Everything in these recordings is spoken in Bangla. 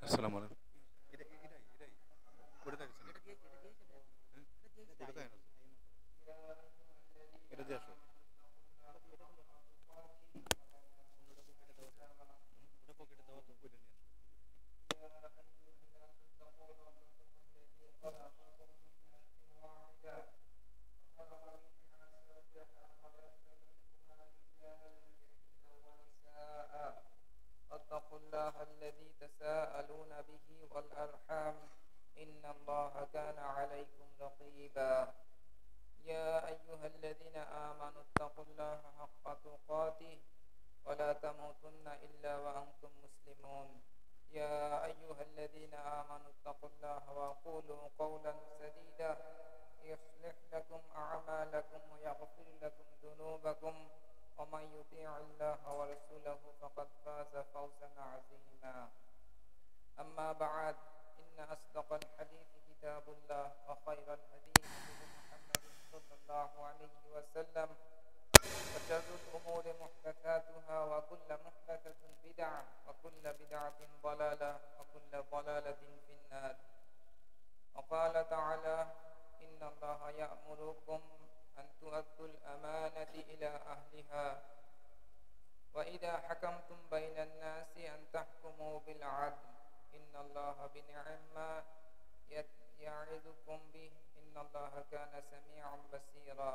আসসালামু আলাইকুম। এটাই ওটা দেখছেন ওটা দেখেন এটা দিয়ে আসো ওটা পকেটে দেওয়া তো ওইটা নিয়ে আসো واتقوا الله الذي تساءلون به والأرحام إن الله كان عليكم رقيبا يا أيها الذين آمنوا اتقوا الله حق تقاته ولا تموتن إلا وأنتم مسلمون يا أيها الذين آمنوا اتقوا الله وقولوا قولا سديدا يصلح لكم أعمالكم ويغفر لكم ذنوبكم ومن يطيع الله ورسوله فقد فاز فوزا عظيما أما بعد إن أصدق الحديث كتاب الله وخير الهدي هدي محمد صلى الله عليه وسلم وشر الأمور محدثاتها وكل محدثة بدعة وكل بدعة ضلالة وكل ضلالة في النار وقال تعالى إن الله يأمركم أن تؤدوا الأمانة إلى أهلها وإذا حكمتم بين الناس أن تحكموا بالعدل إن الله بنعم ما يعظكم به إن الله كان سميعا بصيرا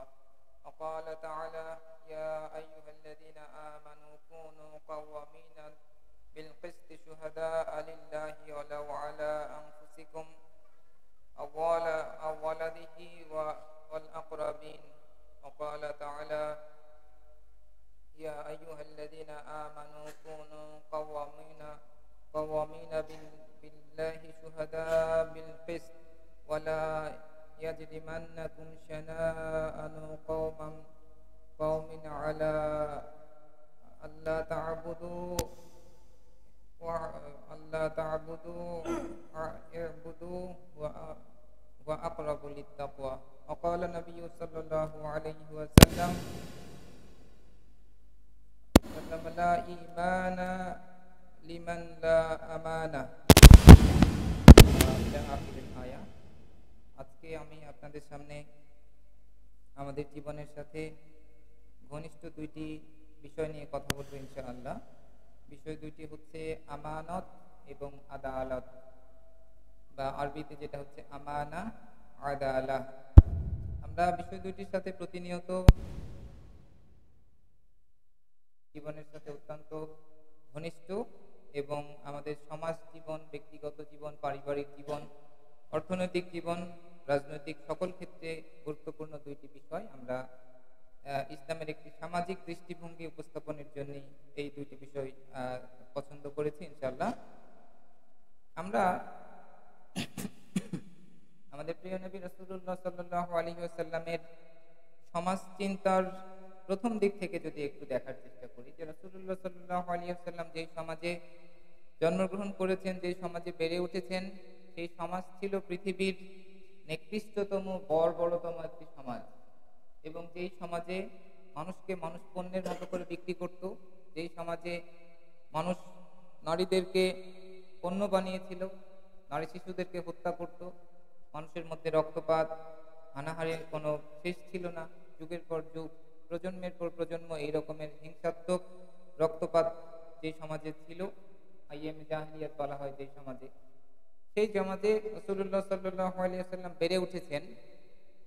وقال تعالى يا أيها الذين آمنوا كونوا قوامين بالقسط شهداء لله ولو على أنفسكم أو ولده والأقربين وقال تعالى يا أيها الذين آمنوا كونوا قوامين بالله شهداء بالقسط ولا يجرمنكم شنآن قوم على ألا تعبدوا اعبدوا وأقربوا للتقوى وقال النبي صلى الله عليه وسلم لا إيمان لمن لا أمانة আজকে আমি আপনাদের সামনে আমাদের জীবনের সাথে ঘনিষ্ঠ দুইটি বিষয় নিয়ে কথা বলবো ইনশাআল্লাহ। বিষয় দুইটি হচ্ছে আমানত এবং আদালত, বা আরবিতে যেটা হচ্ছে আমানা আদালাহ। আমরা বিষয় দুইটির সাথে প্রতিনিয়ত জীবনের সাথে অত্যন্ত ঘনিষ্ঠ এবং আমাদের সমাজ জীবন, ব্যক্তিগত জীবন, পারিবারিক জীবন, অর্থনৈতিক জীবন, রাজনৈতিক সকল ক্ষেত্রে গুরুত্বপূর্ণ দুইটি বিষয়। আমরা ইসলামের একটি সামাজিক দৃষ্টিভঙ্গি উপস্থাপনের জন্য এই দুইটি বিষয় পছন্দ করেছি ইনশাআল্লাহ। আমরা আমাদের প্রিয় নবী রাসূলুল্লাহ সাল্লাল্লাহু আলাইহি ওয়াসাল্লামের সমাজ চিন্তার প্রথম দিক থেকে যদি একটু দেখার চেষ্টা করি, যে রাসূলুল্লাহ সাল্লাল্লাহু আলাইহি ওয়াসাল্লাম যেই সমাজে জন্মগ্রহণ করেছেন, যেই সমাজে বেড়ে উঠেছেন, সেই সমাজ ছিল পৃথিবীর নিকৃষ্টতম বর্বরতম একটি সমাজ, এবং যেই সমাজে মানুষকে মানুষ পণ্যের মতো করে বিক্রি করত, যেই সমাজে মানুষ নারীদেরকে পণ্য বানিয়েছিল, নারী শিশুদেরকে হত্যা করত, মানুষের মধ্যে রক্তপাত হানাহারির কোনো শেষ ছিল না, যুগের পর যুগ, প্রজন্মের পর প্রজন্ম এই রকমের হিংসাত্মক রক্তপাত যে সমাজে ছিল, আইয়ামে জাহিলিয়াত বলা হয় যে সমাজে, সেই সমাজে রাসূলুল্লাহ সাল্লাল্লাহু আলাইহি ওয়াসাল্লাম বেড়ে উঠেছেন।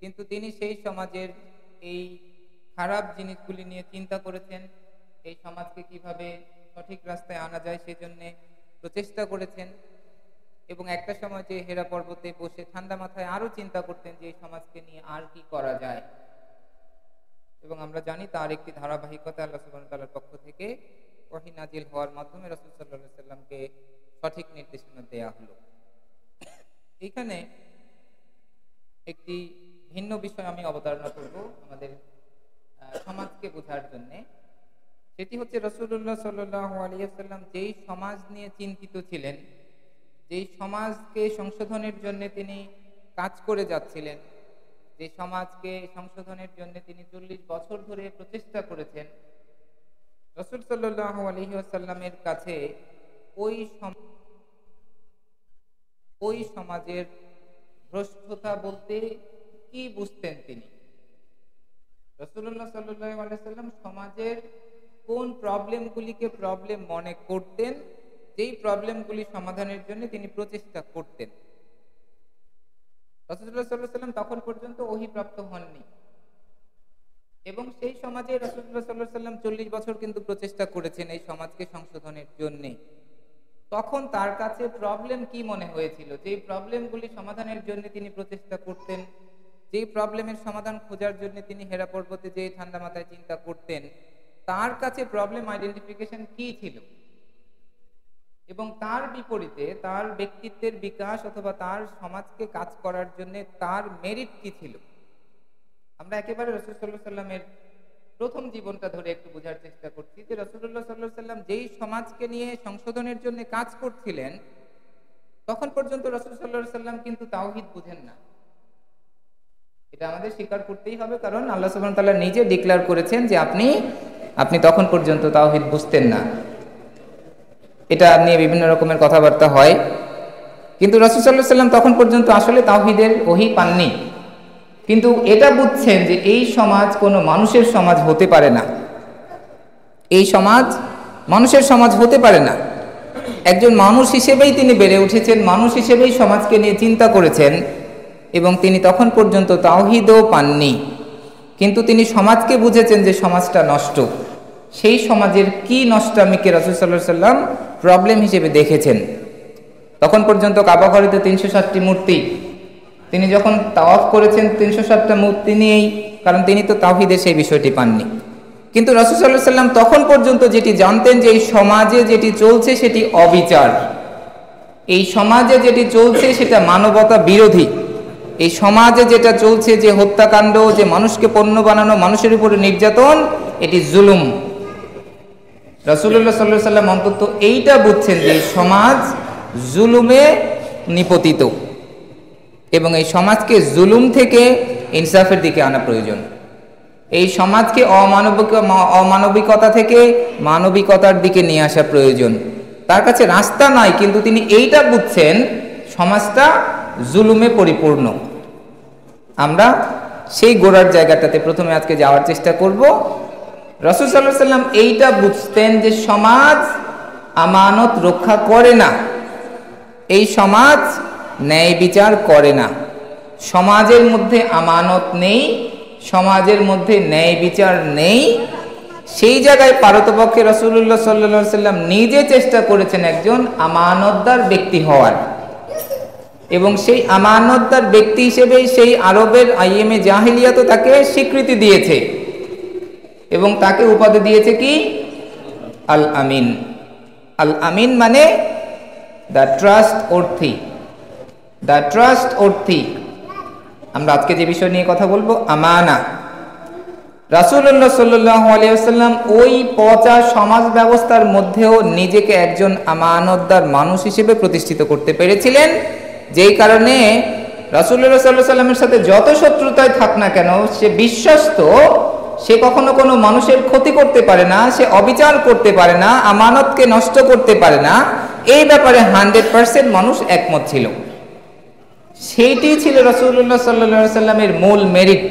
কিন্তু তিনি সেই সমাজের এই খারাপ জিনিসগুলি নিয়ে চিন্তা করেছেন, এই সমাজকে কিভাবে সঠিক রাস্তায় আনা যায় সেজন্য প্রচেষ্টা করেছেন, এবং একটা সময় যে হেরা পর্বতে বসে ঠান্ডা মাথায় আরো চিন্তা করতেন যে এই সমাজকে নিয়ে আর কি করা যায়। এবং আমরা জানি তার একটি ধারাবাহিকতা আল্লাহ সুবহানাহু ওয়া তাআলার পক্ষ থেকে ওহী নাজিল হওয়ার মাধ্যমে রাসূল সাল্লাল্লাহু আলাইহি ওয়াসাল্লামকে সঠিক নির্দেশনা দেয়া হলো। এখানে একটি ভিন্ন বিষয় আমি অবতারণা করব আমাদের সমাজকে বোঝার জন্য। সেটি হচ্ছে রাসূলুল্লাহ সাল্লাল্লাহু আলাইহি ওয়াসাল্লাম যেই সমাজ নিয়ে চিন্তিত ছিলেন, যেই সমাজকে সংশোধনের জন্য তিনি কাজ করে যাচ্ছিলেন, যে সমাজকে সংশোধনের জন্য তিনি 40 বছর ধরে প্রচেষ্টা করেছেন, রাসূল সাল্লাল্লাহু আলাইহি ওয়াসাল্লামের কাছে ওই ওই সমাজের ভ্রষ্টতা বলতে কি বুঝতেন তিনি? রাসূলুল্লাহ সাল্লাল্লাহু আলাইহি ওয়াসাল্লাম সমাজের কোন প্রবলেমগুলিকে প্রবলেম মনে করতেন, যেই প্রবলেমগুলি সমাধানের জন্য তিনি প্রচেষ্টা করতেন? রাসূলুল্লাহ সাল্লাল্লাহু আলাইহি ওয়াসাল্লাম তখন পর্যন্ত ওহীপ্রাপ্ত হননি, এবং সেই সমাজে রাসূলুল্লাহ সাল্লাল্লাহু আলাইহি ওয়াসাল্লাম 40 বছর কিন্তু প্রচেষ্টা করেছেন এই সমাজকে সংশোধনের জন্য। তখন তার কাছে প্রবলেম কি মনে হয়েছিল? যেই প্রবলেমগুলি সমাধানের জন্য তিনি প্রচেষ্টা করতেন, যেই প্রবলেমের সমাধান খোঁজার জন্য তিনি হেরা পর্বতে যেয়ে ঠান্ডা মাথায় চিন্তা করতেন, তার কাছে প্রবলেম আইডেন্টিফিকেশন কি ছিল? এবং তার বিপরীতে তার ব্যক্তিত্বের বিকাশ অথবা তার সমাজকে কাজ করার জন্য তার মেরিট কি ছিল? আমরা একেবারে রাসূল সাল্লাল্লাহু আলাইহি ওয়াসাল্লামের প্রথম জীবনটা ধরে একটু বোঝার চেষ্টা করছি যে রাসূলুল্লাহ সাল্লাল্লাহু আলাইহি ওয়াসাল্লাম যেই সমাজকে নিয়ে সংশোধনের জন্য কাজ করছিলেন, তখন পর্যন্ত রাসূল সাল্লাল্লাহু আলাইহি ওয়াসাল্লাম কিন্তু তাওহীদ বুঝেন না। এটা আমাদের স্বীকার করতেই হবে, কারণ আল্লাহ সুবহানাহু ওয়া তাআলা নিজে ডিক্লেয়ার করেছেন যে আপনি তখন পর্যন্ত তাওহীদ বুঝতেন না। এটা নিয়ে বিভিন্ন রকমের কথাবার্তা হয়, কিন্তু রাসূল সাল্লাল্লাহু আলাইহি ওয়াসাল্লাম তখন পর্যন্ত আসলে তাওহীদের ওহী পাননি। কিন্তু এটা বুঝছেন যে এই সমাজ কোনো মানুষের সমাজ হতে পারে না, এই সমাজ মানুষের সমাজ হতে পারে না। একজন মানুষ হিসেবেই তিনি বেড়ে উঠেছেন, মানুষ হিসেবেই সমাজকে নিয়ে চিন্তা করেছেন, এবং তিনি তখন পর্যন্ত তাওহীদও পাননি। কিন্তু তিনি সমাজকে বুঝেছেন যে সমাজটা নষ্ট। সেই সমাজের কি নষ্টামিকে রাসূল সাল্লাল্লাহু আলাইহি ওয়াসাল্লাম প্রবলেম হিসেবে দেখেছেন। তখন পর্যন্ত কাবা ঘরেতে 360টি মূর্তি, তিনি যখন তাওয়াফ করেছেন 360টা মূর্তি নিয়েই, কারণ তিনি তো তাওহীদের সেই বিষয়টি পাননি। কিন্তু রাসূল সাল্লাল্লাহু আলাইহি ওয়াসাল্লাম তখন পর্যন্ত যেটি জানতেন যে এই সমাজে যেটি চলছে সেটি অবিচার, এই সমাজে যেটি চলছে সেটা মানবতা বিরোধী, এই সমাজে যেটা চলছে যে হত্যাকাণ্ড, যে মানুষকে পণ্য বানানো, মানুষের উপরে নির্যাতন, এটি জুলুম। রাসূলুল্লাহ সাল্লাল্লাহু আলাইহি ওয়াসাল্লাম অন্তত এইটা বুঝছেন যে সমাজ জুলুমে নিপতিত, এবং এই সমাজকে জুলুম থেকে ইনসাফের দিকে আনা প্রয়োজন। এই সমাজকে অমানবিকতা থেকে মানবিকতার দিকে নিয়ে আসা প্রয়োজন। তার কাছে রাস্তা নাই, কিন্তু তিনি এইটা বুঝছেন সমাজটা জুলুমে পরিপূর্ণ। আমরা সেই গোড়ার জায়গাটাতে প্রথমে আজকে যাওয়ার চেষ্টা করব। রাসূল সাল্লাল্লাহু আলাইহি ওয়াসাল্লাম এইটা বুঝতেন যে সমাজ আমানত রক্ষা করে না, এই সমাজ ন্যায় বিচার করে না, সমাজের মধ্যে আমানত নেই, সমাজের মধ্যে ন্যায় বিচার নেই। সেই জায়গায় পারতপক্ষে রাসূলুল্লাহ সাল্লাল্লাহু আলাইহি ওয়াসাল্লাম নিজে চেষ্টা করেছেন একজন আমানতদার ব্যক্তি হওয়ার, এবং সেই আমানতদার ব্যক্তি হিসেবে সেই আরবের আইএমএ জাহিলিয়া তো তাকে স্বীকৃতি দিয়েছে, এবং তাকে উপাধি দিয়েছে কি? আল আমিন। আল আমিন মানে the trustworthy, the trustworthy. আমরা আজকে যে বিষয় নিয়ে কথা বলবো, আমানা। রাসূলুল্লাহ সাল্লাল্লাহু আলাইহি ওয়াসাল্লাম ওই পচা সমাজ ব্যবস্থার মধ্যেও নিজেকে একজন আমানতদার মানুষ হিসেবে প্রতিষ্ঠিত করতে পেরেছিলেন, যেই কারণে রাসূলুল্লাহ সাল্লাল্লাহু আলাইহি ওয়াসাল্লামের সাথে যত শত্রুতায় থাক না কেন, সে বিশ্বস্ত, সে কখনো কোনো মানুষের ক্ষতি করতে পারে না, সে অবিচার করতে পারে না, আমানতকে নষ্ট করতে পারে না। এই ব্যাপারে 100% মানুষ একমত ছিল। সেইটি ছিল রাসূলুল্লাহ সাল্লাল্লাহু আলাইহি ওয়াসাল্লামের মূল মেরিট।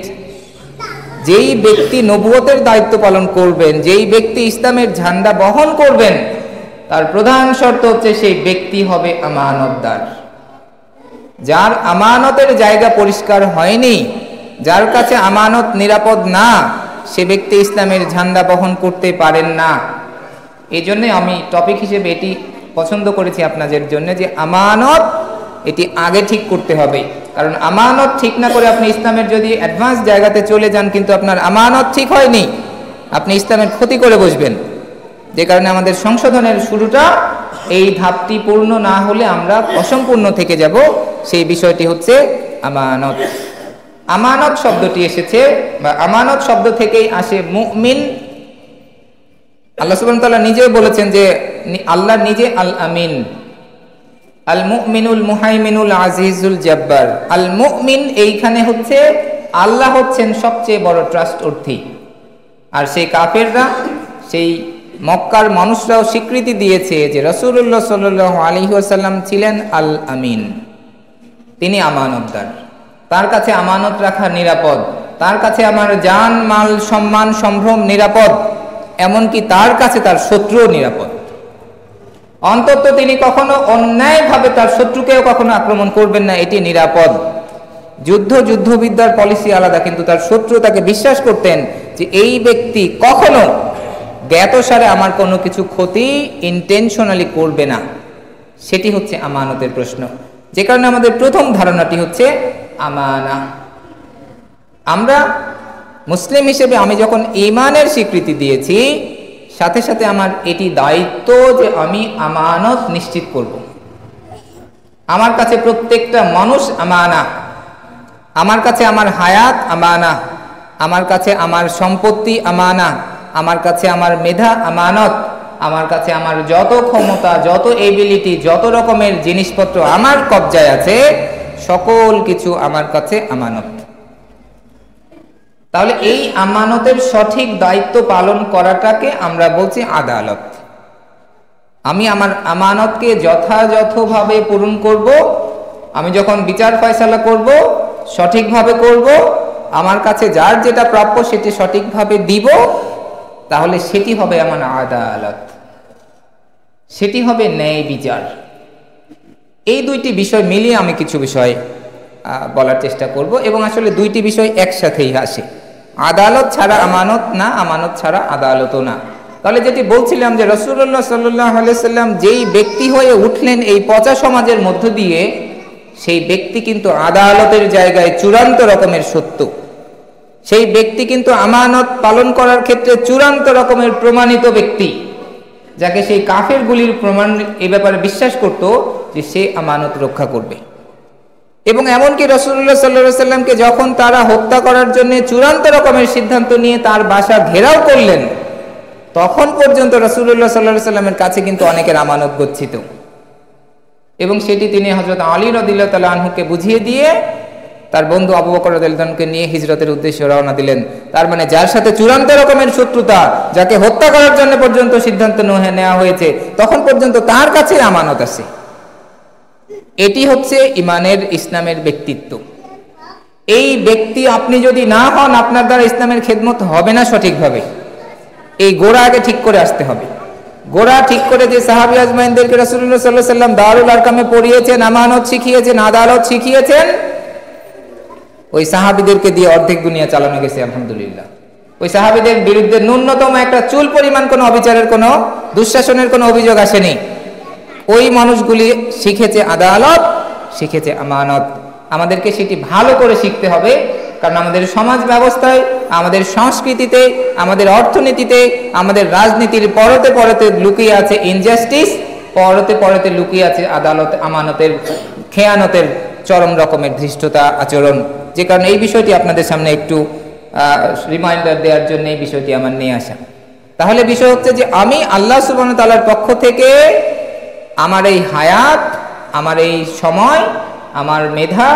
যেই ব্যক্তি নবুয়তের দায়িত্ব পালন করবেন, যেই ব্যক্তি ইসলামের ঝান্ডা বহন করবেন, তার প্রধান শর্ত হচ্ছে সেই ব্যক্তি হবে আমানতদার। যার আমানতের জায়গা পরিষ্কার হয়নি, যার কাছে আমানত নিরাপদ না, সে ব্যক্তি ইসলামের ঝান্ডা বহন করতে পারেন না। এই জন্য আমি টপিক হিসেবে এটি পছন্দ করেছি আপনাদের জন্য, যে আমানত এটি আগে ঠিক করতে হবে। কারণ আমানত ঠিক না করে আপনি ইসলামের যদি অ্যাডভান্স জায়গাতে চলে যান, কিন্তু আপনার আমানত ঠিক হয়নি, আপনি ইসলামের ক্ষতি করে বসবেন। যে কারণে আমাদের সংশোধনের শুরুটা এই ধাপটি পূর্ণ না হলে আমরা অসম্পূর্ণ থেকে যাব। সেই বিষয়টি হচ্ছে আমানত। আমানত শব্দটি এসেছে, বা আমানত শব্দ থেকেই আসে মুমিন। আল্লাহ সুবহানাহু ওয়া তাআলা নিজেই বলেছেন যে আল্লাহ নিজে আল আমিন, আল মুমিনুল মুহাইমিনুল আজিজুল জাব্বার। আল মুমিন এইখানে হচ্ছে আল্লাহ হচ্ছেন সবচেয়ে বড় ট্রাস্ট অর্থী, আর সেই কাফেররা, সেই মক্কার মানুষরাও স্বীকৃতি দিয়েছে যে রাসূলুল্লাহ সাল্লাল্লাহু আলাইহি ওয়াসাল্লাম ছিলেন আল আমিন। তিনি আমানতদার, তার কাছে আমানত রাখা নিরাপদ, তার কাছে আমার জান মাল সম্মান সম্ভ্রম নিরাপদ, এমনকি তার কাছে তার শত্রুও নিরাপদ। অন্তত তিনি কখনো অন্যায়ভাবে তার শত্রুকেও কখনো আক্রমণ করবেন না, এটি নিরাপদ। যুদ্ধবিদ্যার পলিসি আলাদা, কিন্তু তার শত্রু তাকে বিশ্বাস করতেন যে এই ব্যক্তি কখনো জ্ঞাতসারে আমার কোনো কিছু ক্ষতি ইন্টেনশনালি করবে না। সেটি হচ্ছে আমানতের প্রশ্ন, যে কারণে আমাদের প্রথম ধারণাটি হচ্ছে আমানা। আমরা মুসলিম হিসেবে আমি যখন ঈমানের স্বীকৃতি দিয়েছি, সাথে সাথে আমার এটি দায়িত্ব যে আমি আমানত নিশ্চিত করব। আমার কাছে প্রত্যেকটা মানুষ আমানা, আমার কাছে আমার হায়াত আমানা, আমার কাছে আমার সম্পত্তি আমানা, আমার কাছে আমার মেধা আমানত, আমার কাছে আমার যত ক্ষমতা, যত এবিলিটি, যত রকমের জিনিসপত্র আমার কবজায় আছে, সকল কিছু আমার কাছে আমানত। তাহলে এই আমানতের সঠিক দায়িত্ব পালন করাটাকে আমরা বলছি আদালত। আমি আমার আমানতকে যথাযথভাবে পূরণ করব। আমি যখন বিচার ফয়সালা করব, সঠিকভাবে করব, আমার কাছে যার যেটা প্রাপ্য সেটি সঠিকভাবে দিব, তাহলে সেটি হবে আমার আদালত, সেটি হবে ন্যায় বিচার। এই দুইটি বিষয় মিলিয়ে আমি কিছু বিষয় বলার চেষ্টা করব, এবং আসলে দুইটি বিষয় একসাথেই আসে। আদালত ছাড়া আমানত না, আমানত ছাড়া আদালতও না। তাহলে যেটি বলছিলাম যে রাসূলুল্লাহ সাল্লাল্লাহু আলাইহি সাল্লাম যেই ব্যক্তি হয়ে উঠলেন এই পচা সমাজের মধ্য দিয়ে, সেই ব্যক্তি কিন্তু আদালতের জায়গায় চূড়ান্ত রকমের সত্য। সেই ব্যক্তি কিন্তু আমানত পালন করার ক্ষেত্রে চূড়ান্ত রকমের প্রমাণিত ব্যক্তি, যাকে সেই কাফেরগুলির প্রমাণ এ ব্যাপারে বিশ্বাস করত যে সে আমানত রক্ষা করবে। এবং এমনকি রাসূলুল্লাহ সাল্লাল্লাহু আলাইহি সাল্লামকে যখন তারা হত্যা করার জন্য চূড়ান্ত রকমের সিদ্ধান্ত নিয়ে তার বাসা ঘেরাও করলেন, তখন পর্যন্ত রাসূলুল্লাহ সাল্লাল্লাহু আলাইহি সাল্লামের কাছে কিন্তু অনেকের আমানত গচ্ছিত, এবং সেটি তিনি হযরত আলী রাদিয়াল্লাহু তাআলা আনহুকে বুঝিয়ে দিয়ে তার বন্ধু আবু বকর রাদিয়াল্লাহু আনহুকে নিয়ে হিজরতের উদ্দেশ্যে রওনা দিলেন। তার মানে যার সাথে চূড়ান্ত রকমের শত্রুতা, যাকে হত্যা করার জন্য পর্যন্ত সিদ্ধান্ত নেওয়া হয়েছে, তখন পর্যন্ত তার কাছে আমানত আছে। এটি হচ্ছে ইমানের, ইসলামের ব্যক্তিত্ব। এই ব্যক্তি আপনি যদি না হন, আপনার দ্বারা ইসলামের খেদমত হবে না সঠিকভাবে। এই গোড়া আগে ঠিক করে আসতে হবে। গোড়া ঠিক করে যে সাহাবী আজমাইনদেরকে রাসূলুল্লাহ সাল্লাল্লাহু আলাইহি ওয়াসাল্লাম দারুল আরকামে পড়িয়েছেন, আমানত শিখিয়েছেন, আদালত শিখিয়েছেন, ওই সাহাবীদেরকে দিয়ে অর্ধেক দুনিয়া চালানো গেছে আলহামদুলিল্লাহ। ওই সাহাবীদের বিরুদ্ধে ন্যূনতম একটা চুল পরিমাণ কোনো অবিচারের, কোনো দুঃশাসনের কোনো অভিযোগ আসেনি। ওই মানুষগুলি শিখেছে আদালত, শিখেছে আমানত। আমাদেরকে সেটি ভালো করে শিখতে হবে, কারণ আমাদের সমাজ ব্যবস্থায়, আমাদের সংস্কৃতিতে, আমাদের অর্থনীতিতে, আমাদের রাজনীতির পরতে পরতে লুকিয়ে আছে ইনজাস্টিস, পরতে পরতে লুকিয়ে আছে আদালত, আমানতের, খেয়ানতের চরম রকমের ধৃষ্টতা, আচরণ। যে কারণে এই বিষয়টি আপনাদের সামনে একটু রিমাইন্ডার দেওয়ার জন্য এই বিষয়টি আমার নিয়ে আসা। তাহলে বিষয় হচ্ছে যে আমি আল্লাহ সুবহানাহু ওয়া তাআলার পক্ষ থেকে আমার এই হায়াত, আমার এই সময়, আমার মেধা,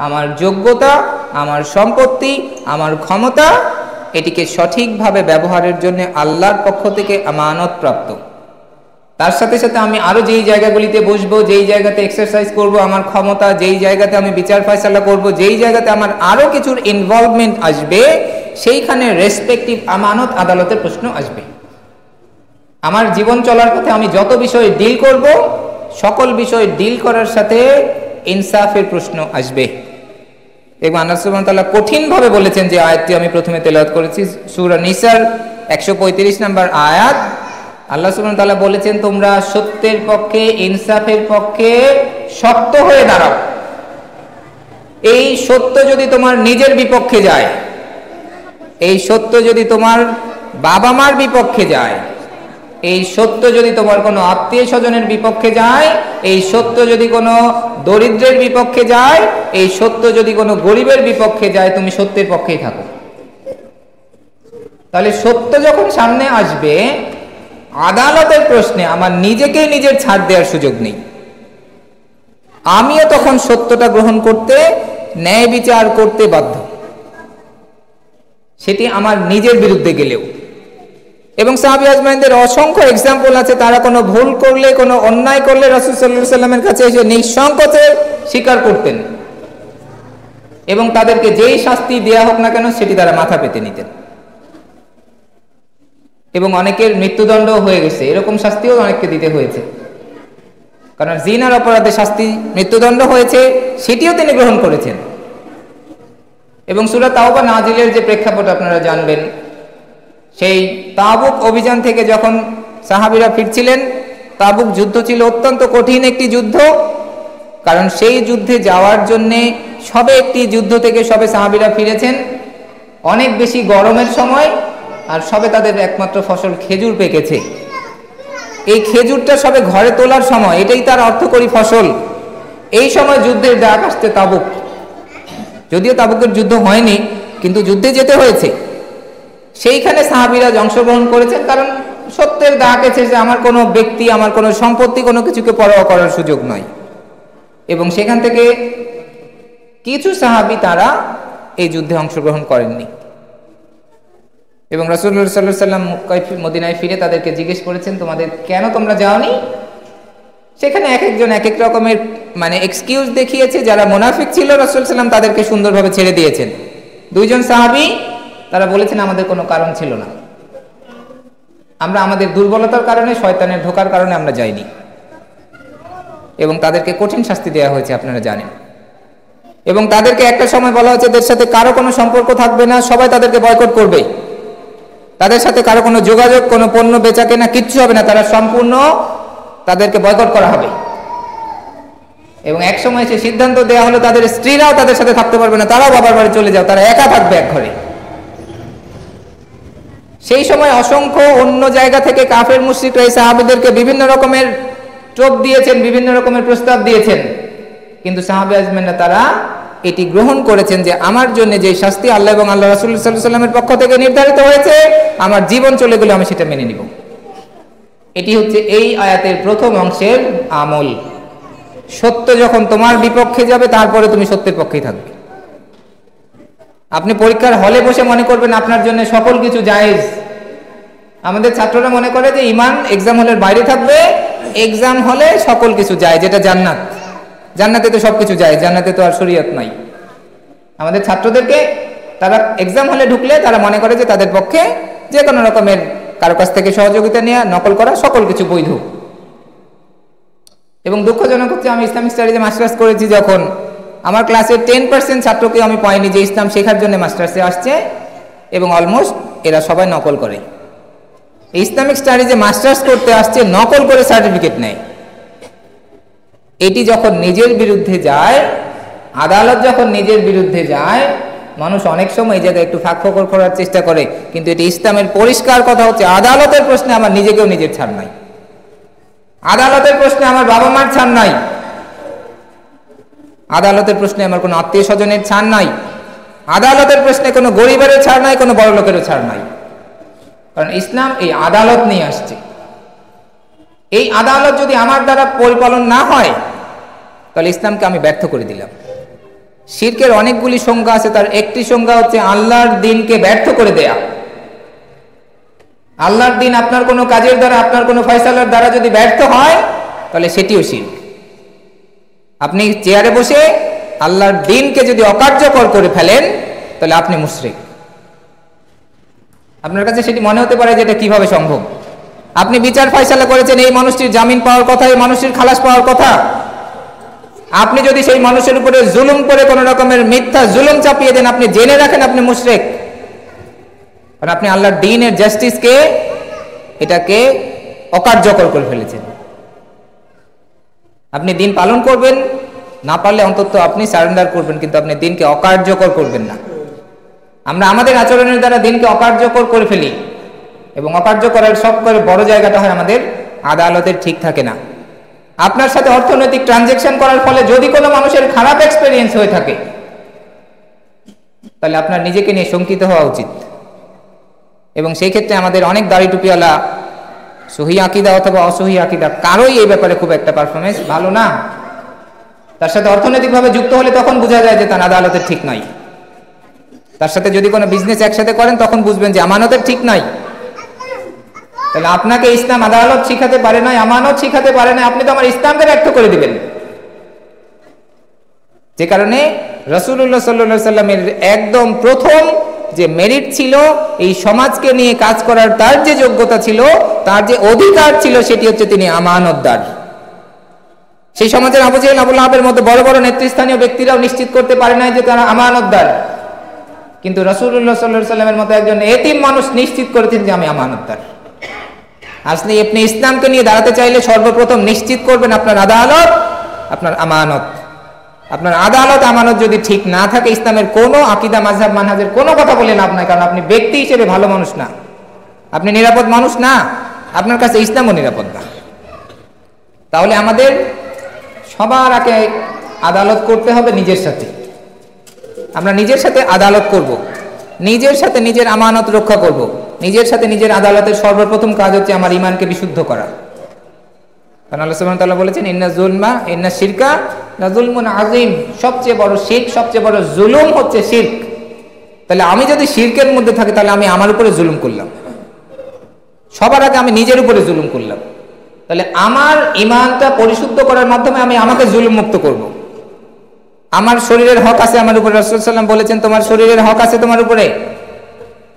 আমার যোগ্যতা, আমার সম্পত্তি, আমার ক্ষমতা, এটিকে সঠিকভাবে ব্যবহারের জন্য আল্লাহর পক্ষ থেকে আমানত প্রাপ্ত। তার সাথে সাথে আমি আরো যেই জায়গাগুলিতে বসবো, যেই জায়গাতে এক্সারসাইজ করব আমার ক্ষমতা, যেই জায়গাতে আমি বিচার ফয়সালা করব, যেই জায়গাতে আমার আরো কিছুর ইনভলভমেন্ট আসবে, সেইখানে রেসপেক্টিভ আমানত আদালতের প্রশ্ন আসবে। আমার জীবন চলার পথে আমি যত বিষয় ডিল করব, সকল বিষয় ডিল করার সাথে ইনসাফের প্রশ্ন আসবে। এবং আল্লাহ সুবহানাহু ওয়া তাআলা কঠিনভাবে বলেছেন, যে আয়াতটি আমি প্রথমে তেলাওয়াত করেছি, সূরা নিসার 135 নম্বর আয়াত। আল্লাহ সুবহানাহু ওয়া তাআলা বলেছেন, তোমরা সত্যের পক্ষে, ইনসাফের পক্ষে শক্ত হয়ে দাঁড়াও। এই সত্য যদি তোমার নিজের বিপক্ষে যায়, এই সত্য যদি তোমার বাবা মার বিপক্ষে যায়, এই সত্য যদি তোমার কোনো আত্মীয় স্বজনের বিপক্ষে যায়, এই সত্য যদি কোনো দরিদ্রের বিপক্ষে যায়, এই সত্য যদি কোনো গরিবের বিপক্ষে যায়, তুমি সত্যের পক্ষেই থাকো। তাহলে সত্য যখন সামনে আসবে, আদালতের প্রশ্নে আমার নিজেকেই নিজের ছাড় দেওয়ার সুযোগ নেই। আমিও তখন সত্যটা গ্রহণ করতে, ন্যায় বিচার করতে বাধ্য, সেটি আমার নিজের বিরুদ্ধে গেলেও। এবং সাহাবী আজমাইনদের অসংখ্য এক্সাম্পল আছে, তারা কোনো ভুল করলে, কোনো অন্যায় করলে রাসূল সাল্লাল্লাহু আলাইহি ওয়াসাল্লামের কাছে এসে নিঃসংকোচে স্বীকার করতেন। এবং তাদেরকে যেই শাস্তি দেয়া হোক না কেন সেটি তারা মাথা পেতে নিতেন। এবং অনেকের মৃত্যুদণ্ড হয়ে গেছে, এরকম শাস্তিও অনেককে দিতে হয়েছে, কারণ জিনার অপরাধে শাস্তি মৃত্যুদণ্ড হয়েছে, সেটিও তিনি গ্রহণ করেছেন। এবং সূরা তাওবা নাজিলের যে প্রেক্ষাপট আপনারা জানবেন, সেই তাবুক অভিযান থেকে যখন সাহাবীরা ফিরছিলেন, তাবুক যুদ্ধ ছিল অত্যন্ত কঠিন একটি যুদ্ধ, কারণ সেই যুদ্ধে যাওয়ার জন্যে সবে একটি যুদ্ধ থেকে সবে সাহাবীরা ফিরেছেন, অনেক বেশি গরমের সময়, আর সবে তাদের একমাত্র ফসল খেজুর পেকেছে। এই খেজুরটা সবে ঘরে তোলার সময়, এটাই তার অর্থকরী ফসল। এই সময় যুদ্ধের ডাক আসছে তাবুক। যদিও তাবুকের যুদ্ধ হয়নি, কিন্তু যুদ্ধে যেতে হয়েছে। সেইখানে সাহাবীরা অংশগ্রহণ করেছেন, কারণ সত্যের ডাক এসেছে যে আমার কোনো ব্যক্তি, আমার কোনো সম্পত্তি, কোনো কিছুকে পরোয়া করার সুযোগ নয়। এবং সেখান থেকে কিছু সাহাবী তারা এই যুদ্ধে অংশগ্রহণ করেননি। এবং রাসূলুল্লাহ সাল্লাল্লাহু আলাইহি ওয়াসাল্লাম মদিনায় ফিরে তাদেরকে জিজ্ঞেস করেছেন, তোমাদের কেন তোমরা যাওনি? সেখানে এক একজন এক এক রকমের এক্সকিউজ দেখিয়েছে। যারা মুনাফিক ছিল, রাসূল সাল্লাল্লাহু আলাইহি ওয়াসাল্লাম তাদেরকে সুন্দরভাবে ছেড়ে দিয়েছেন। দুইজন সাহাবী তারা বলেছেন আমাদের কোনো কারণ ছিল না, আমরা আমাদের দুর্বলতার কারণে, শয়তানের ধোঁকার কারণে আমরা যাইনি। এবং তাদেরকে কঠিন শাস্তি দেওয়া হয়েছে, আপনারা জানেন। এবং তাদেরকে একটা সময় বলা হয়েছে এদের সাথে কারো কোনো সম্পর্ক থাকবে না, সবাই তাদেরকে বয়কট করবে, তাদের সাথে কারো কোনো যোগাযোগ, কোনো পণ্য বেচা কেনা কিচ্ছু হবে না, তারা সম্পূর্ণ তাদেরকে বয়কট করা হবে। এবং এক সময় সে সিদ্ধান্ত দেওয়া হলো তাদের স্ত্রীরাও তাদের সাথে থাকতে পারবে না, তারাও বাবার বাড়ি চলে যাও, তারা একা থাকবে এক ঘরে। সেই সময় অসংখ্য অন্য জায়গা থেকে কাফের মুশরিকরা এই সাহাবীদেরকে বিভিন্ন রকমের টোপ দিয়েছেন, বিভিন্ন রকমের প্রস্তাব দিয়েছেন, কিন্তু সাহাবী আজমাইনরা তারা এটি গ্রহণ করেছেন যে আমার জন্য যে শাস্তি আল্লাহ এবং আল্লাহ রাসূল সাল্লাল্লাহু আলাইহি ওয়াসাল্লামের পক্ষ থেকে নির্ধারিত হয়েছে, আমার জীবন চলে গেলে আমি সেটা মেনে নিব। এটি হচ্ছে এই আয়াতের প্রথম অংশের আমল। সত্য যখন তোমার বিপক্ষে যাবে, তারপরে তুমি সত্যের পক্ষেই থাকবে। আপনি পরীক্ষার হলে বসে মনে করবেন আপনার জন্য সকল কিছু জায়েজ। আমাদের ছাত্ররা মনে করে যে ঈমান এক্সাম হলের বাইরে থাকবে, এক্সাম হলে সকল কিছু যায়, যেটা জান্নাত। জান্নাতে তো সবকিছু যায়, জান্নাতে তো আর শরীয়ত নাই। আমাদের ছাত্রদেরকে তারা এক্সাম হলে ঢুকলে তারা মনে করে যে তাদের পক্ষে যে কোনো রকমের কারো কাছ থেকে সহযোগিতা নেওয়া, নকল করা, সকল কিছু বৈধ। এবং দুঃখজনক হচ্ছে, আমি ইসলামিক স্টাডিজে মাস্টার্স করেছি যখন, আমার ক্লাসের 10% ছাত্রকে আমি পাইনি যে ইসলাম শেখার জন্য মাস্টার্সে আসছে, এবং অলমোস্ট এরা সবাই নকল করে। ইসলামিক স্টাডিজে মাস্টার্স করতে আসছে, নকল করে সার্টিফিকেট নেয়। এটি যখন নিজের বিরুদ্ধে যায়, আদালত যখন নিজের বিরুদ্ধে যায়, মানুষ অনেক সময় এই জায়গায় একটু ফাঁক ফোকর করার চেষ্টা করে, কিন্তু এটি ইসলামের পরিষ্কার কথা হচ্ছে, আদালতের প্রশ্নে আমার নিজেকেও নিজের ছাড় নাই, আদালতের প্রশ্নে আমার বাবা মার ছাড় নাই, আদালতের প্রশ্নে আমার কোনো আত্মীয় স্বজনের ছাড় নাই, আদালতের প্রশ্নে কোনো গরিবেরও ছাড় নাই, কোনো বড় লোকেরও ছাড় নাই। কারণ ইসলাম এই আদালত নিয়ে আসছে। এই আদালত যদি আমার দ্বারা পরিপালন না হয়, তাহলে ইসলামকে আমি ব্যর্থ করে দিলাম। শিরকের অনেকগুলি সংজ্ঞা আছে, তার একটি সংজ্ঞা হচ্ছে আল্লাহর দ্বীনকে ব্যর্থ করে দেয়া। আল্লাহর দ্বীন আপনার কোনো কাজের দ্বারা, আপনার কোনো ফয়সালার দ্বারা যদি ব্যর্থ হয়, তাহলে সেটিও শিরক। আপনি চেয়ারে বসে আল্লাহর দ্বীনকে যদি অকার্যকর করে ফেলেন, তাহলে আপনি মুশরিক। আপনার কাছে সেটি মনে হতে পারে যে এটা কিভাবে সম্ভব। আপনি বিচার ফয়সালা করেছেন, এই মানুষটির জামিন পাওয়ার কথা, এই মানুষটির খালাস পাওয়ার কথা, আপনি যদি সেই মানুষের উপরে জুলুম করে কোনো রকমের মিথ্যা জুলুম চাপিয়ে দেন, আপনি জেনে রাখেন আপনি মুশরিক। কারণ আপনি আল্লাহর দ্বীনের জাস্টিসকে, এটাকে অকার্যকর করে ফেলেছেন। আপনি দ্বীন পালন করবেন, না পারলে অন্তত আপনি সারেন্ডার করবেন, কিন্তু আপনি দ্বীনকে অকার্যকর করবেন না। আমরা আমাদের আচরণের দ্বারা দ্বীনকে অকার্যকর করে ফেলি, এবং অকার্যকরের সবচেয়ে বড় জায়গাটা হয় আমাদের আদালতের ঠিক থাকে না। আপনার সাথে অর্থনৈতিক ট্রানজাকশন করার ফলে যদি কোনো মানুষের খারাপ এক্সপেরিয়েন্স হয়ে থাকে, তাহলে আপনার নিজেকে নিয়ে শঙ্কিত হওয়া উচিত। এবং সেই ক্ষেত্রে আমাদের অনেক দাড়ি টুপিওয়ালা সহি আকীদা অথবা অসহি আকীদা, কারোই এই ব্যাপারে খুব একটা পারফরমেন্স ভালো না। তার সাথে অর্থনৈতিকভাবে যুক্ত হলে তখন বোঝা যায় যে তার আদালতের ঠিক নাই। তার সাথে যদি কোনো বিজনেস একসাথে করেন, তখন বুঝবেন যে আমানতের ঠিক নাই। তাহলে আপনাকে ইসলাম আদালত শিখাতে পারে না, আমানত শিখাতে পারে না, আপনি তো আমার ইসলামকে ব্যর্থ করে দিবেন। যে কারণে রাসূলুল্লাহ সাল্লাল্লাহু আলাইহি সাল্লামের একদম প্রথম যে মেরিট ছিল এই সমাজকে নিয়ে কাজ করার, তার যে যোগ্যতা ছিল, তার যে অধিকার ছিল, সেটি হচ্ছে তিনি আমানতদার। সেই সমাজের আবু জেহেল, আবু লাহাবের মতো বড় বড় নেতৃস্থানীয় ব্যক্তিরাও নিশ্চিত করতে পারে নাই যে তারা আমানতদার, কিন্তু রাসূলুল্লাহ সাল্লাল্লাহু আলাইহি সাল্লামের মতো একজন এতিম মানুষ নিশ্চিত করেছেন যে আমি আমানতদার। আসলে আপনি ইসলামকে নিয়ে দাঁড়াতে চাইলে সর্বপ্রথম নিশ্চিত করবেন আপনার আদালত, আপনার আমানত। আপনার আদালত আমানত যদি ঠিক না থাকে, ইসলামের কোনো আকীদা, মাযহাব, মানহাজের কোনো কথা বলে লাভ নাই, কারণ আপনি ব্যক্তি হিসেবে ভালো মানুষ না, আপনি নিরাপদ মানুষ না, আপনার কাছে ইসলামও নিরাপদ না। তাহলে আমাদের সবার আগে আদালত করতে হবে নিজের সাথে। আমরা নিজের সাথে আদালত করব, নিজের সাথে নিজের আমানত রক্ষা করব, নিজের সাথে নিজের আদালতের সর্বপ্রথম কাজ হচ্ছে আমার ঈমানকে বিশুদ্ধ করা। কারণ আল্লাহ সুবহানাহু ওয়া তাআলা বলেছেন, ইন্না শিরকা লাযুলমুন আযীম, সবচেয়ে বড় শিরক, সবচেয়ে বড় জুলুম হচ্ছে শিরক। তাহলে আমি যদি শিরকের মধ্যে থাকি, তাহলে আমি আমার উপরে জুলুম করলাম, সবার আগে আমি নিজের উপরে জুলুম করলাম। তাহলে আমার ঈমানটা পরিশুদ্ধ করার মাধ্যমে আমি আমাকে জুলুম মুক্ত করব। আমার শরীরের হক আছে আমার উপরে, রাসূল সাল্লাল্লাহু আলাইহি ওয়াসাল্লাম বলেছেন তোমার শরীরের হক আছে তোমার উপরে।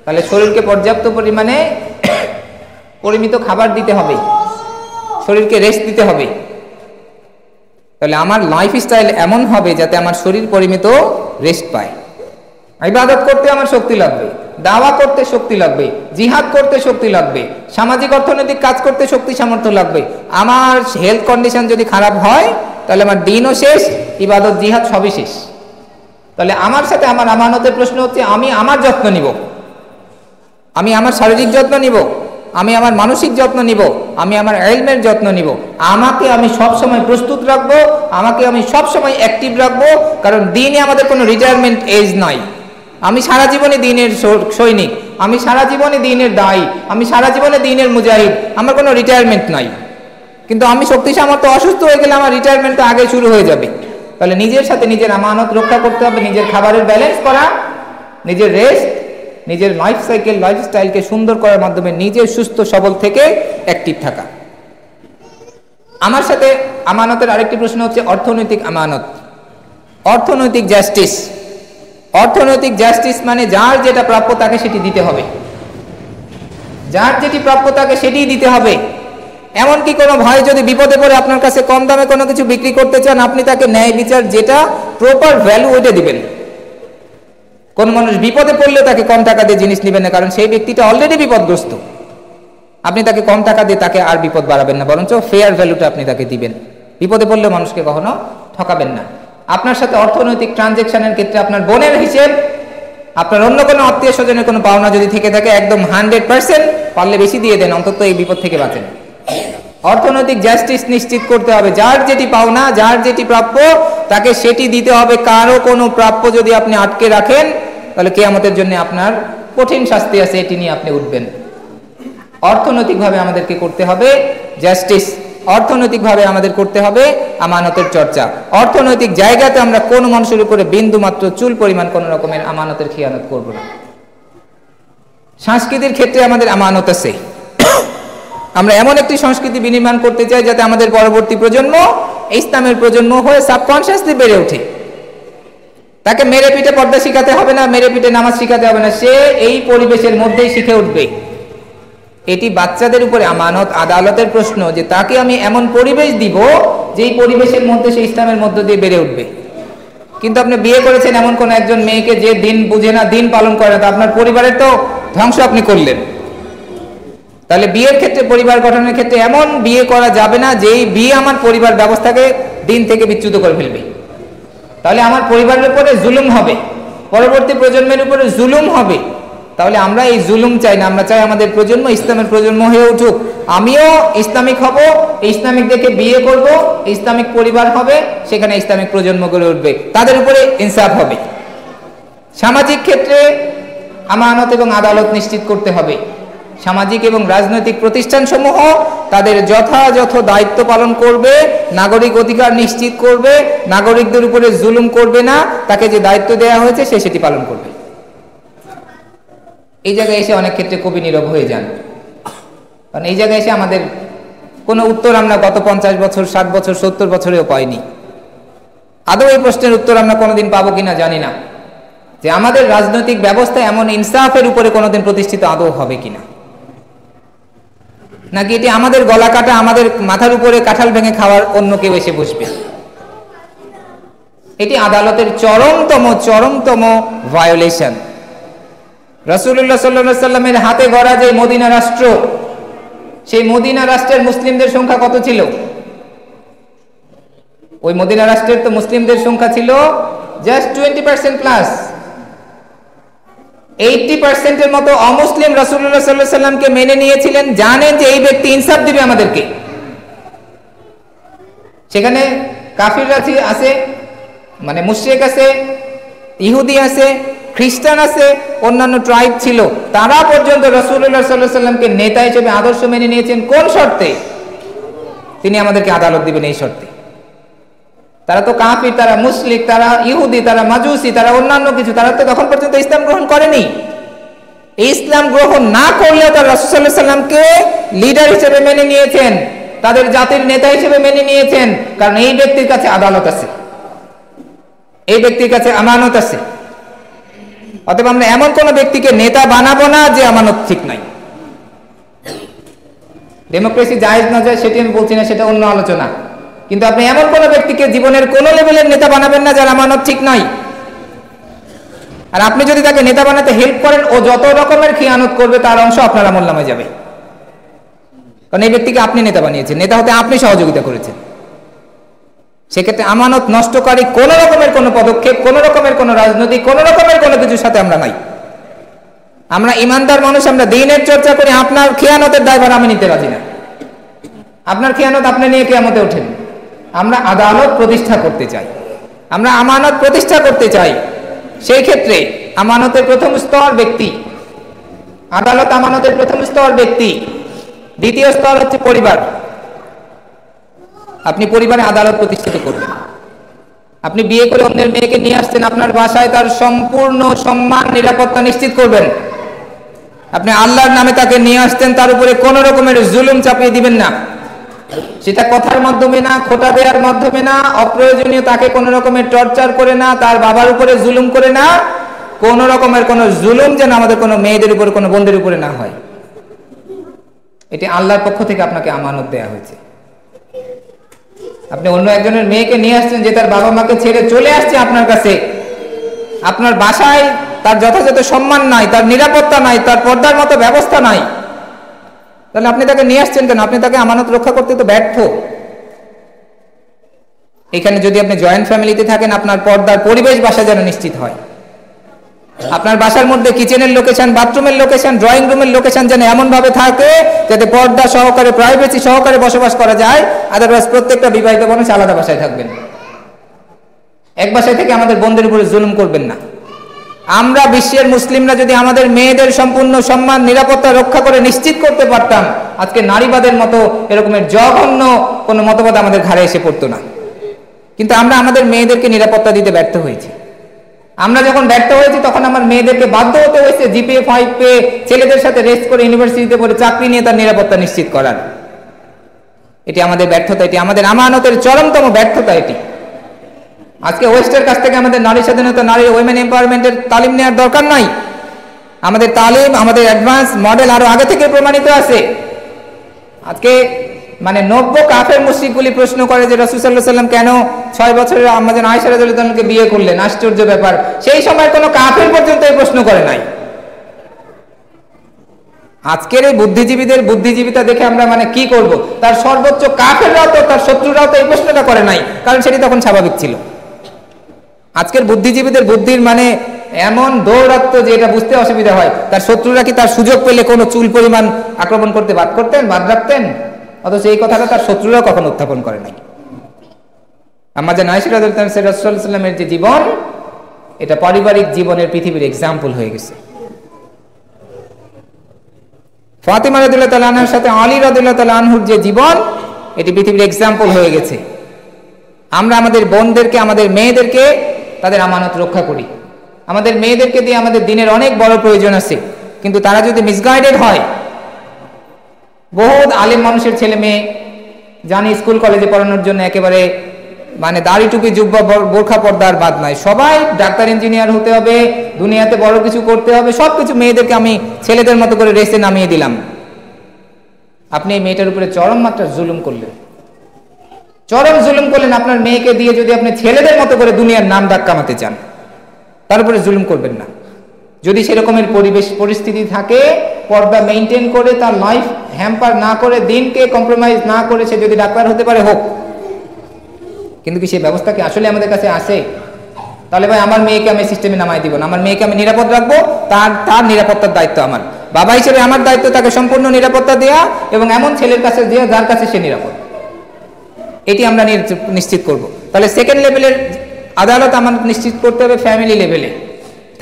তাহলে শরীরকে পর্যাপ্ত পরিমাণে পরিমিত খাবার দিতে হবে, শরীরকে রেস্ট দিতে হবে। তাহলে আমার লাইফস্টাইল এমন হবে যাতে আমার শরীর পরিমিত রেস্ট পায়। ইবাদত করতে আমার শক্তি লাগবে, দাওয়া করতে শক্তি লাগবে, জিহাদ করতে শক্তি লাগবে, সামাজিক অর্থনৈতিক কাজ করতে শক্তি সামর্থ্য লাগবে। আমার হেলথ কন্ডিশন যদি খারাপ হয়, তাহলে আমার দিনও শেষ, ইবাদত, জিহাদ সবই শেষ। তাহলে আমার সাথে আমার আমানতের প্রশ্ন হচ্ছে, আমি আমার যত্ন নিব, আমি আমার শারীরিক যত্ন নিব, আমি আমার মানসিক যত্ন নিব, আমি আমার ইলমের যত্ন নিব, আমাকে আমি সবসময় প্রস্তুত রাখবো, আমাকে আমি সবসময় অ্যাক্টিভ রাখবো। কারণ দিনে আমাদের কোনো রিটায়ারমেন্ট এজ নাই। আমি সারা জীবনে দিনের সৈনিক, আমি সারা জীবনে দিনের দায়ী, আমি সারা জীবনে দিনের মুজাহিদ, আমার কোনো রিটায়ারমেন্ট নাই। কিন্তু আমি শক্তি সামর্থ্য অসুস্থ হয়ে গেলে আমার রিটায়ারমেন্টটা আগে শুরু হয়ে যাবে। তাহলে নিজের সাথে নিজের আমানত রক্ষা করতে হবে, নিজের খাবারের ব্যালেন্স করা, নিজের রেস্ট, নিজের লাইফ সাইকেল, লাইফস্টাইলকে সুন্দর করার মাধ্যমে নিজের সুস্থ সবল থেকে অ্যাক্টিভ থাকা। আমার সাথে আমানতের আরেকটি প্রশ্ন হচ্ছে অর্থনৈতিক আমানত, অর্থনৈতিক জাস্টিস। অর্থনৈতিক জাস্টিস মানে যার যেটা প্রাপ্য তাকে সেটি দিতে হবে, যার যেটি প্রাপ্য তাকে সেটিই দিতে হবে। এমনকি কোনো ভাই যদি বিপদে পড়ে আপনার কাছে কম দামে কোনো কিছু বিক্রি করতে চান, আপনি তাকে ন্যায় বিচার, যেটা প্রপার ভ্যালু, ওইটা দিবেন। কোন মানুষ বিপদে পড়লে তাকে কম টাকা দিয়ে জিনিস নেবেন না, কারণ সেই ব্যক্তিটা অলরেডি বিপদগ্রস্ত। আপনি তাকে কম টাকা দিয়ে তাকে আর বিপদ বাড়াবেন না, বরঞ্চ ফেয়ার ভ্যালুটা আপনি তাকে দিবেন। বিপদে পড়লে মানুষকে কখনো ঠকাবেন না। আপনার সাথে অর্থনৈতিক ট্রানজেকশনের ক্ষেত্রে আপনার বোনের হিসেব, আপনার অন্য কোনো আত্মীয় স্বজনের কোনো পাওনা যদি থেকে থাকে, একদম 100%, পারলে বেশি দিয়ে দেন, অন্তত এই বিপদ থেকে বাঁচেন। অর্থনৈতিক জাস্টিস নিশ্চিত করতে হবে, যার যেটি পাওনা, যার যেটি প্রাপ্য তাকে সেটি দিতে হবে। কারো কোনো প্রাপ্য যদি আপনি আটকে রাখেন, তাহলে কিয়ামতের জন্য আপনার কঠিন শাস্তি আছে, এটি নিয়ে আপনি উঠবেন। অর্থনৈতিকভাবে আমাদেরকে করতে হবে জাস্টিস, অর্থনৈতিকভাবে আমাদের করতে হবে আমানতের চর্চা। অর্থনৈতিক জায়গাতে আমরা কোন মানুষের উপরে বিন্দু মাত্র চুল পরিমাণ কোন রকমের আমানতের খিয়ানত করব না। সংস্কৃতির ক্ষেত্রে আমাদের আমানত আছে। আমরা এমন একটি সংস্কৃতি বিনির্মাণ করতে চাই যাতে আমাদের পরবর্তী প্রজন্ম ইসলামের প্রজন্ম হয়ে সাবকনশিয়াসলি বেড়ে ওঠে। তাকে মেরে পিঠে পর্দা শিখাতে হবে না, মেরে পিঠে নামাজ শিখাতে হবে না, সে এই পরিবেশের মধ্যেই শিখে উঠবে। এটি বাচ্চাদের উপরে আমানত, আদালতের প্রশ্ন যে তাকে আমি এমন পরিবেশ দিব যেই পরিবেশের মধ্যে সে ইসলামের মধ্য দিয়ে বেড়ে উঠবে। কিন্তু আপনি বিয়ে করেছেন এমন কোন একজন মেয়েকে যে দিন বুঝে না, দিন পালন করে না, আপনার পরিবারের তো ধ্বংস আপনি করলেন। তাহলে বিয়ের ক্ষেত্রে, পরিবার গঠনের ক্ষেত্রে এমন বিয়ে করা যাবে না যেই বিয়ে আমার পরিবার ব্যবস্থাকে দিন থেকে বিচ্যুত করে ফেলবে। তাহলে আমার পরিবারের উপরে জুলুম হবে, পরবর্তী প্রজন্মের উপরে জুলুম হবে। তাহলে আমরা এই জুলুম চাই না, আমরা চাই আমাদের প্রজন্ম ইসলামের প্রজন্ম হয়ে উঠুক। আমিও ইসলামিক হব, ইসলামিক দেখে বিয়ে করব, ইসলামিক পরিবার হবে, সেখানে ইসলামিক প্রজন্ম গড়ে উঠবে, তাদের উপরে ইনসাফ হবে। সামাজিক ক্ষেত্রে আমানত এবং আদালত নিশ্চিত করতে হবে। সামাজিক এবং রাজনৈতিক প্রতিষ্ঠানসমূহ তাদের যথাযথ দায়িত্ব পালন করবে, নাগরিক অধিকার নিশ্চিত করবে, নাগরিকদের উপরে জুলুম করবে না, তাকে যে দায়িত্ব দেওয়া হয়েছে সে সেটি পালন করবে। এই জায়গায় এসে অনেক ক্ষেত্রে কবি নীরব হয়ে যান, কারণ এই জায়গায় এসে আমাদের কোনো উত্তর আমরা গত 50 বছর, 60 বছর, 70 বছরেও পাইনি। আদৌ এই প্রশ্নের উত্তর আমরা কোনোদিন পাবো কিনা জানি না, যে আমাদের রাজনৈতিক ব্যবস্থা এমন ইনসাফের উপরে কোনোদিন প্রতিষ্ঠিত আদৌ হবে কিনা, নাকি এটি আমাদের গলা কাটা, আমাদের মাথার উপরে কাঁঠাল ভেঙে খাওয়ার অন্য কেউ এসে বসবে। এটি আদালতের চরমতম ভায়োলেশন। রাসূলুল্লাহ সাল্লাল্লাহু আলাইহি সাল্লামের হাতে গড়া যে মদিনা রাষ্ট্র, সেই মদিনা রাষ্ট্রের মুসলিমদের সংখ্যা কত ছিল? ওই মদিনা রাষ্ট্রের তো মুসলিমদের সংখ্যা ছিল জাস্ট 20% প্লাস। 80% এর মতো অমুসলিম রাসূলুল্লাহ সাল্লাল্লাহু আলাইহি সাল্লামকে মেনে নিয়েছিলেন, জানেন যে এই ব্যক্তি ইনসাফ দিবে আমাদেরকে। সেখানে কাফিররা আছে, মানে মুশরিক আছে, ইহুদি আছে, খ্রিস্টান আছে, অন্যান্য ট্রাইব ছিল, তারা পর্যন্ত রাসূলুল্লাহ সাল্লাল্লাহু আলাইহি সাল্লামকে নেতা হিসেবে আদর্শ মেনে নিয়েছেন। কোন শর্তে? তিনি আমাদেরকে আদালত দিবেন এই শর্তে। তারা তো কাফির, তারা মুশরিক, তারা ইহুদি, তারা মাজুসি, তারা অন্যান্য কিছু, তারা তো তখন পর্যন্ত ইসলাম গ্রহণ করেনি। এই ইসলাম গ্রহণ না করলেও তারা রাসূল সাল্লাল্লাহু আলাইহি সাল্লামকে লিডার হিসেবে মেনে নিয়েছেন, তাদের জাতির নেতা হিসেবে মেনে নিয়েছেন, কারণ এই ব্যক্তির কাছে আদালত আছে, এই ব্যক্তির কাছে আমানত আছে। অতএব আমরা এমন কোন ব্যক্তিকে নেতা বানাবো না যে আমানত ঠিক নাই। ডেমোক্রেসি জায়েজ না যায় সেটি আমি বলছি না, সেটা অন্য আলোচনা, কিন্তু আপনি এমন কোন ব্যক্তিকে জীবনের কোন লেভেলের নেতা বানাবেন না যার আমানত ঠিক নাই। আর আপনি যদি তাকে নেতা বানাতে হেল্প করেন, ও যত রকমের খিয়ানত করবে তার অংশ আপনার আমলনামায় যাবে, কারণ এই ব্যক্তিকে আপনি নেতা বানিয়েছেন, নেতা হতে আপনি সহযোগিতা করেছেন। সেক্ষেত্রে আমানত নষ্টকারী কোন রকমের কোন পদক্ষেপ, কোন রকমের কোন রাজনৈতিক, কোন রকমের কোনো কিছুর সাথে আমরা নাই। আমরা ইমানদার মানুষ, আমরা দ্বীনের চর্চা করি। আপনার খিয়ানতের দায়ভার আমি নিতে রাজি না। আপনার খিয়ানত আপনি নিয়ে কিয়ামতে ওঠেন। আমরা আদালত প্রতিষ্ঠা করতে চাই, আমরা আমানত প্রতিষ্ঠা করতে চাই। সেই ক্ষেত্রে আমানতের প্রথম স্তর ব্যক্তি, আদালত আমানতের প্রথম স্তর ব্যক্তি, দ্বিতীয় স্তর হচ্ছে পরিবার। আপনি পরিবারে আদালত প্রতিষ্ঠিত করবেন। আপনি বিয়ে করে অন্যের মেয়েকে নিয়ে আসছেন, আপনার বাসায় তার সম্পূর্ণ সম্মান নিরাপত্তা নিশ্চিত করবেন। আপনি আল্লাহর নামে তাকে নিয়ে আসতেন, তার উপরে কোন রকমের জুলুম চাপিয়ে দিবেন না। সেটা কথার মাধ্যমে না, খোটা দেওয়ার মাধ্যমে না, অপ্রয়োজনীয় তাকে কোন রকমের টর্চার করে না, তার বাবার উপরে জুলুম করে না। কোন রকমের কোন জুলুম যেন আমাদের কোনো মেয়েদের উপরে, কোনো বোনদের উপরে না হয়। এটি আল্লাহর পক্ষ থেকে আপনাকে আমানত দেয়া হয়েছে। আপনি অন্য একজনের মেয়েকে নিয়ে আসছেন, যে তার বাবা মাকে ছেড়ে চলে আসছে আপনার কাছে, আপনার বাসায় তার যথাযথ সম্মান নাই, তার নিরাপত্তা নাই, তার পর্দার মতো ব্যবস্থা নাই, তাহলে আপনি তাকে নিয়ে আসছেন কেন? আপনি তাকে আমানত রক্ষা করতে তো ব্যর্থ। এখানে যদি আপনি জয়েন্ট ফ্যামিলিতে থাকেন, আপনার পর্দার পরিবেশ বাসা যেন নিশ্চিত হয়। আপনার বাসার মধ্যে কিচেনের লোকেশন, বাথরুমের লোকেশন, ড্রয়িং রুমের লোকেশন যেন এমন ভাবে থাকে যাতে পর্দা সহকারে, প্রাইভেসি সহকারে বসবাস করা যায়। আদারওয়াইজ প্রত্যেকটা বিবাহিত মানুষ আলাদা বাসায় থাকবেন। এক বাসায় থেকে আমাদের বোনদের উপরে জুলুম করবেন না। আমরা বিশ্বের মুসলিমরা যদি আমাদের মেয়েদের সম্পূর্ণ সম্মান, নিরাপত্তা রক্ষা করে নিশ্চিত করতে পারতাম, আজকে নারীবাদের মতো এরকমের জঘন্য কোনো মতবাদ আমাদের ঘাড়ে এসে পড়তো না। কিন্তু আমরা আমাদের মেয়েদেরকে নিরাপত্তা দিতে ব্যর্থ হয়েছি। আমরা যখন ব্যর্থ হয়েছি, তখন আমার মেয়েদেরকে বাধ্য হতে হয়েছে জিপিএ 5 পেয়ে ছেলেদের সাথে রেস করে ইউনিভার্সিটিতে পড়ে চাকরি নিয়ে তার নিরাপত্তা নিশ্চিত করার। এটি আমাদের ব্যর্থতা, এটি আমাদের আমানতের চরমতম ব্যর্থতা। এটি আজকে ওয়েস্টের কাছ থেকে আমাদের নারী স্বাধীনতা, নারী উইমেন এম্পাওয়ারমেন্টের তালিম নেওয়ার দরকার নাই। আমাদের তালিম, আমাদের অ্যাডভান্স মডেল আরো আগে থেকে প্রমাণিত আছে। আজকে মানে 90 কাফের মুশরিকগুলি প্রশ্ন করে যে রাসূল সাল্লাল্লাহু আলাইহি ওয়াসাল্লাম কেন 6 বছরের আম্মাজান আয়েশা রাদিয়াল্লাহু আনহাকে বিয়ে করলেন? আশ্চর্য ব্যাপার। সেই সময় কোনো কাফের পর্যন্ত এই প্রশ্ন করে নাই। আজকের এই বুদ্ধিজীবীদের বুদ্ধিজীবিতা দেখে আমরা মানে কি করব? তার সর্বোচ্চ কাফেররাও তো, তার শত্রুরাও তো এই প্রশ্নটা করে নাই, কারণ সেটি তখন স্বাভাবিক ছিল। আজকের বুদ্ধিজীবীদের বুদ্ধির মানে এমন দৌড়াত্ম যে এটা বুঝতে অসুবিধা হয়। তার শত্রুরা কি তার সুযোগ পেলে কোনো চুল পরিমাণ আক্রমণ করতে বাদ রাখতেন? অথচ এই কথাটা তার শত্রুরাও কখনো উত্থাপন করে নাই। আম্মাজান আয়েশা রাদিয়াল্লাহু আনহা রাসূলুল্লাহ সাল্লাল্লাহু আলাইহি ওয়াসাল্লামের যে জীবন, এটা পারিবারিক জীবনের পৃথিবীর এক্সাম্পল হয়ে গেছে। ফাতিমা রাদিয়াল্লাহু তাআলা আনহার সাথে আলী রাদিয়াল্লাহু তাআলা আনহুর যে জীবন, এটি পৃথিবীর এক্সাম্পল হয়ে গেছে। আমরা আমাদের বোনদেরকে, আমাদের মেয়েদেরকে তাদের আমানত রক্ষা করি। আমাদের মেয়েদেরকে দিয়ে আমাদের দিনের অনেক বড় প্রয়োজন আছে, কিন্তু তারা যদি মিসগাইডেড হয়, বহুত আলেম মানুষের ছেলে মেয়ে জানি স্কুল কলেজে পড়ানোর জন্য একেবারে মানে দাড়ি টুপি জুব্বা বোরখা পর্দার বাদ নাই, সবাই ডাক্তার ইঞ্জিনিয়ার হতে হবে, দুনিয়াতে বড় কিছু করতে হবে, সবকিছু মেয়েদেরকে আমি ছেলেদের মতো করে রেসে নামিয়ে দিলাম। আপনি এই মেয়েটার উপরে চরম মাত্রার জুলুম করলেন, চরম জুলুম করলেন। আপনার মেয়েকে দিয়ে যদি আপনি ছেলেদের মতো করে দুনিয়ার নাম ডাক কামাতে চান, তার উপরে জুলুম করবেন না। যদি সেরকমের পরিবেশ পরিস্থিতি থাকে, পর্দা মেনটেন করে, তার লাইফ হ্যাম্পার না করে, দিনকে কম্প্রোমাইজ না করে সে যদি ডাক্তার হতে পারে হোক, কিন্তু কি সেই ব্যবস্থা কি আসলে আমাদের কাছে আসে? তাহলে ভাই আমার মেয়েকে আমি সিস্টেমে নামাই দিব না, আমার মেয়েকে আমি নিরাপদ রাখবো, তার নিরাপত্তার দায়িত্ব আমার। বাবা হিসেবে আমার দায়িত্ব তাকে সম্পূর্ণ নিরাপত্তা দেওয়া এবং এমন ছেলের কাছে দেওয়া যার কাছে সে নিরাপদ, এটি আমরা নিশ্চিত করব। তাহলে সেকেন্ড লেভেলের আদালত আমানত নিশ্চিত করতে হবে ফ্যামিলি লেভেলে।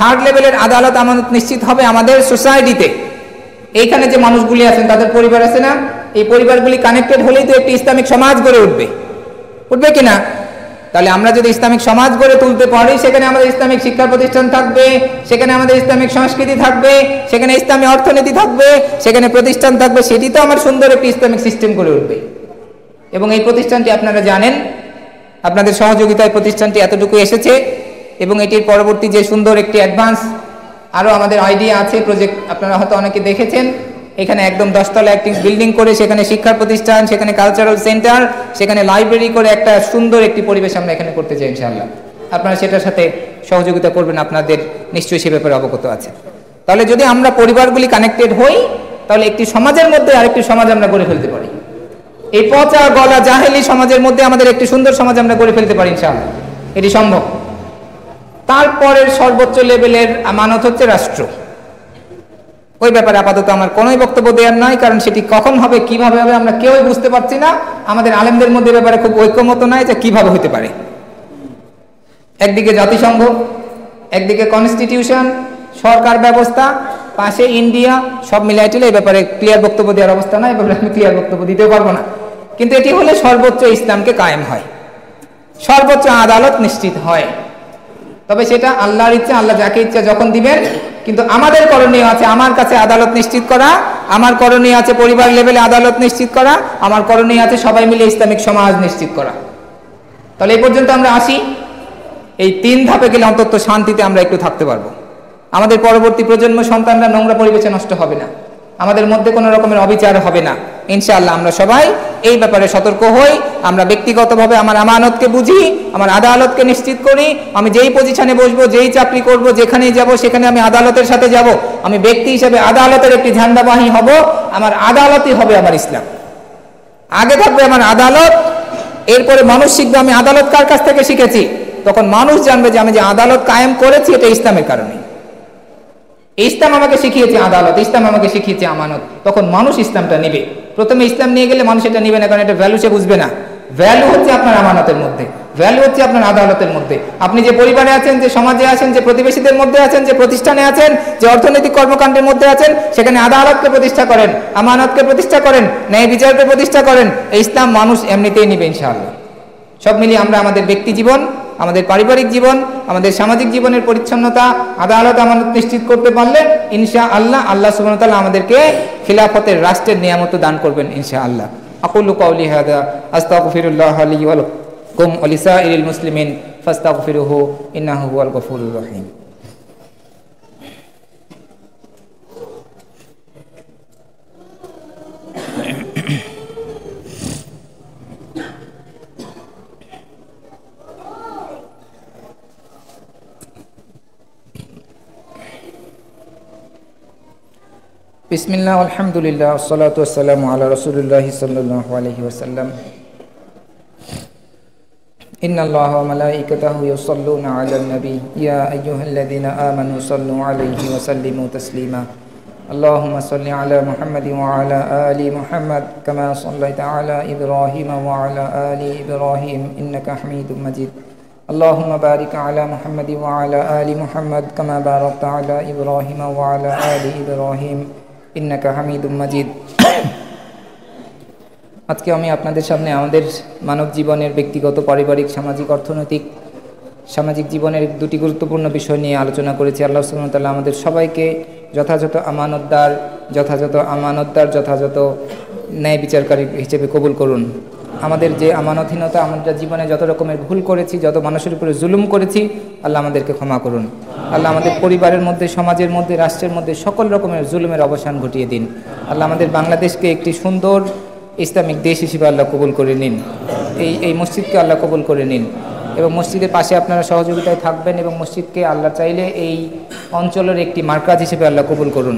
থার্ড লেভেলের আদালত আমানত নিশ্চিত হবে আমাদের সোসাইটিতে। এইখানে যে মানুষগুলি আছেন তাদের পরিবার আছে না, এই পরিবারগুলি কানেক্টেড হলেই তো একটি ইসলামিক সমাজ গড়ে উঠবে, উঠবে কিনা? তাহলে আমরা যদি ইসলামিক সমাজ গড়ে তুলতে পারি, সেখানে আমাদের ইসলামিক শিক্ষা প্রতিষ্ঠান থাকবে, সেখানে আমাদের ইসলামিক সংস্কৃতি থাকবে, সেখানে ইসলামী অর্থনীতি থাকবে, সেখানে প্রতিষ্ঠান থাকবে, সেটি তো আমার সুন্দর একটি ইসলামিক সিস্টেম গড়ে উঠবে। এবং এই প্রতিষ্ঠানটি আপনারা জানেন, আপনাদের সহযোগিতায় প্রতিষ্ঠানটি এতটুকু এসেছে এবং এটির পরবর্তী যে সুন্দর একটি অ্যাডভান্স আরও আমাদের আইডিয়া আছে, প্রজেক্ট আপনারা হয়তো অনেকে দেখেছেন। এখানে একদম 10 তলা একটি বিল্ডিং করে, সেখানে শিক্ষা প্রতিষ্ঠান, সেখানে কালচারাল সেন্টার, সেখানে লাইব্রেরি করে একটা সুন্দর একটি পরিবেশ আমরা এখানে করতে চাই ইনশাআল্লাহ। আপনারা সেটার সাথে সহযোগিতা করবেন, আপনাদের নিশ্চয়ই সে ব্যাপারে অবগত আছে। তাহলে যদি আমরা পরিবারগুলি কানেক্টেড হই, তাহলে একটি সমাজের মধ্যে আরেকটি সমাজ আমরা গড়ে ফেলতে পারি। এই পচা গলা জাহেলি সমাজের মধ্যে আমাদের একটি সুন্দর সমাজ আমরা গড়ে ফেলতে পারি ইনশাআল্লাহ, এটি সম্ভব। তারপরের সর্বোচ্চ লেভেলের আমানত হচ্ছে রাষ্ট্র। ওই ব্যাপারে আপাতত আমার কোনোই বক্তব্য দেওয়ার নাই, কারণ সেটি কখন হবে, কিভাবে হবে আমরা কেউই বুঝতে পারছি না। আমাদের আলেমদের মধ্যে ব্যাপারে খুব ঐক্যমত নাই যে কিভাবে হতে পারে। একদিকে জাতিসংঘ, একদিকে কনস্টিটিউশন, সরকার ব্যবস্থা, পাশে ইন্ডিয়া, সব মিলাই টিলে এই ব্যাপারে ক্লিয়ার বক্তব্য দেওয়ার অবস্থা নাই, এভাবে আমি ক্লিয়ার বক্তব্য দিতেও পারবো না। কিন্তু এটি হলে সর্বোচ্চ ইসলামকে কায়েম হয়, সর্বোচ্চ আদালত নিশ্চিত হয়। তবে সেটা আল্লাহর ইচ্ছা, আল্লাহ যাকে ইচ্ছা যখন দিবেন। কিন্তু আমাদের করণীয় আছে আমার কাছে আদালত নিশ্চিত করা, আমার করণীয় আছে পরিবার লেভেলে আদালত নিশ্চিত করা, আমার করণীয় আছে সবাই মিলে ইসলামিক সমাজ নিশ্চিত করা। তাহলে এই পর্যন্ত আমরা আসি। এই 3 ধাপে গেলে অন্তত শান্তিতে আমরা একটু থাকতে পারবো। আমাদের পরবর্তী প্রজন্ম সন্তানরা নোংরা পরিবেশে নষ্ট হবে না, আমাদের মধ্যে কোনো রকমের অবিচার হবে না ইনশাআল্লাহ। আমরা সবাই এই ব্যাপারে সতর্ক হই। আমরা ব্যক্তিগতভাবে আমার আমানতকে বুঝি, আমার আদালতকে নিশ্চিত করি। আমি যেই পজিশনে বসবো, যেই চাকরি করব, যেখানেই যাব, সেখানে আমি আদালতের সাথে যাব। আমি ব্যক্তি হিসেবে আদালতের একটি ঝান্ডাবাহী হব। আমার আদালতই হবে আমার ইসলাম। আগে থাকবে আমার আদালত, এরপরে মানুষ শিখবে আমি আদালত কার কাছ থেকে শিখেছি। তখন মানুষ জানবে যে আমি যে আদালত কায়েম করেছি এটা ইসলামের কারণে। ইসলাম আমাকে শিখিয়েছে আদালত, ইসলাম আমাকে শিখিয়েছে আমানত। তখন মানুষ ইসলামটা নেবে। প্রথমে ইসলাম নিয়ে গেলে মানুষ এটা নেবে না, কারণ এটা ভ্যালু সে বুঝবে না। ভ্যালু হচ্ছে আপনার আমানতের মধ্যে, ভ্যালু হচ্ছে আপনার আদালতের মধ্যে। আপনি যে পরিবারে আছেন, যে সমাজে আছেন, যে প্রতিবেশীদের মধ্যে আছেন, যে প্রতিষ্ঠানে আছেন, যে অর্থনৈতিক কর্মকাণ্ডের মধ্যে আছেন, সেখানে আদালতকে প্রতিষ্ঠা করেন, আমানতকে প্রতিষ্ঠা করেন, ন্যায় বিচারকে প্রতিষ্ঠা করেন। এই ইসলাম মানুষ এমনিতেই নেবে ইনশাআল্লাহ। সব মিলিয়ে আমরা আমাদের ব্যক্তি জীবন, আমাদের পারিবারিক জীবন, আমাদের সামাজিক জীবনের পরিচ্ছন্নতা, আদালত আমানত নিশ্চিত করতে পারলে ইনশাআল্লাহ আল্লাহ সুবহানাহু ওয়া তাআলা আমাদেরকে খিলাফতের রাষ্ট্রের নিয়ামত দান করবেন ইনশাআল্লাহ। আকুলু কওলি হাযা আস্তাগফিরুল্লাহ লি ওয়া লাকুম ওয়া লিসাইরিল মুসলিমিন ফাস্তাগফিরুহু ইন্নাহু হুয়াল গফুরুর রহিম। বিসমিল্লাহ আলহামদুলিল্লাহ ওয়াসসালাতু ওয়াসসালামু আলা রাসূলিল্লাহি সাল্লাল্লাহু আলাইহি ওয়াসাল্লাম। ইন্নাল্লাহা ওয়া মালাইকাতাহু ইউসাল্লুনা আলান নবী ইয়া আইয়ুহাল্লাযীনা আমানু সাল্লু আলাইহি ওয়া সাল্লিমু তাসলিমা। আল্লাহুম্মা সাল্লি আলা মুহাম্মাদিন ওয়া আলা আলি মুহাম্মাদ কামা সাল্লাইতা আলা ইব্রাহিম ওয়া আলা আলি ইব্রাহিম ইন্নাকা হামিদুম মাজিদ। আল্লাহুম্মা বারিক আলা মুহাম্মাদিন ওয়া আলা আলি মুহাম্মাদ কামা বারাকতা আলা ইব্রাহিম ওয়া আলা আলি ইব্রাহিম ইন্নাকা হামিদুম মাজিদ। আজকে আমি আপনাদের সামনে আমাদের মানব জীবনের ব্যক্তিগত, পারিবারিক, সামাজিক, অর্থনৈতিক, সামাজিক জীবনের 2টি গুরুত্বপূর্ণ বিষয় নিয়ে আলোচনা করেছি। আল্লাহ সুবহানাহু ওয়া তাআলা আমাদের সবাইকে যথাযথ আমানতদার, যথাযথ ন্যায় বিচারকারী হিসেবে কবুল করুন। আমাদের যে আমানতহীনতা, আমরা জীবনে যত রকমের ভুল করেছি, যত মানুষের উপরে জুলুম করেছি, আল্লাহ আমাদেরকে ক্ষমা করুন। আল্লাহ আমাদের পরিবারের মধ্যে, সমাজের মধ্যে, রাষ্ট্রের মধ্যে সকল রকমের জুলুমের অবসান ঘটিয়ে দিন। আল্লাহ আমাদের বাংলাদেশকে একটি সুন্দর ইসলামিক দেশ হিসেবে আল্লাহ কবুল করে নিন। এই মসজিদকে আল্লাহ কবুল করে নিন এবং মসজিদের পাশে আপনারা সহযোগিতায় থাকবেন এবং মসজিদকে আল্লাহ চাইলে এই অঞ্চলের একটি মার্কাজ হিসেবে আল্লাহ কবুল করুন।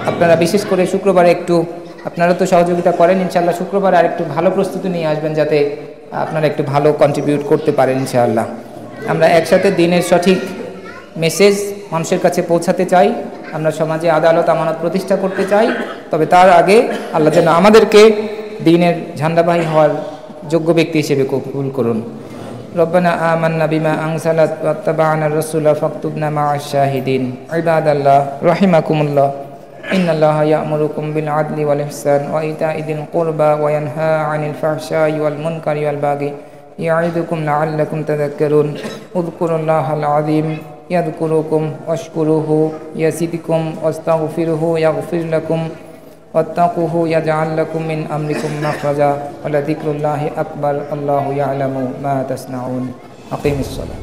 আপনারা বিশেষ করে শুক্রবারে একটু, আপনারা তো সহযোগিতা করেন, ইনশাআল্লাহ শুক্রবার আর একটু ভালো প্রস্তুতি নিয়ে আসবেন যাতে আপনারা একটু ভালো কন্ট্রিবিউট করতে পারেন ইনশাআল্লাহ। আমরা একসাথে দিনের সঠিক মেসেজ মানুষের কাছে পৌঁছাতে চাই, আমরা সমাজে আদালত আমানত প্রতিষ্ঠা করতে চাই, তবে তার আগে আল্লাহ যেন আমাদেরকে দিনের ঝান্ডাবাহী হওয়ার যোগ্য ব্যক্তি হিসেবে কবুল করুন। রব্বানা আমান্না বিমা আনজালাত ওয়াত্তাবা'না রাসূলা ফাকতুবনা মা'আশ শাহিদিন। ইবাদাল্লাহ রাহিমাকুমুল্লাহ, ইন্নাল্লাহা ইয়া'মুরুকুম বিল আদলি ওয়াল ইহসান ওয়া ইতা'i যিল কুরবা ওয়া ইয়ানহা 'আনিল ফাহশাই ওয়াল মুনকারি ওয়াল বাগি ইয়া'iদুকুম লা'আল্লাকুম তাযাক্কারুন। উযকুরুল্লাহাল আযীম ইয়াযকুরুকুম ওয়াশকুরুহু ইয়াজিদকুম ওয়াস্তাগফিরুহু ইয়াগফির লাকুম ওয়াত্তাকুহু ইয়াজআল লাকুম মিন আমরিকুম মাখরাজা ওয়া লাযিকরুল্লাহি আকবার। আল্লাহু ইয়া'লামু মা তাসনাউন। আকিমিস সালাহ।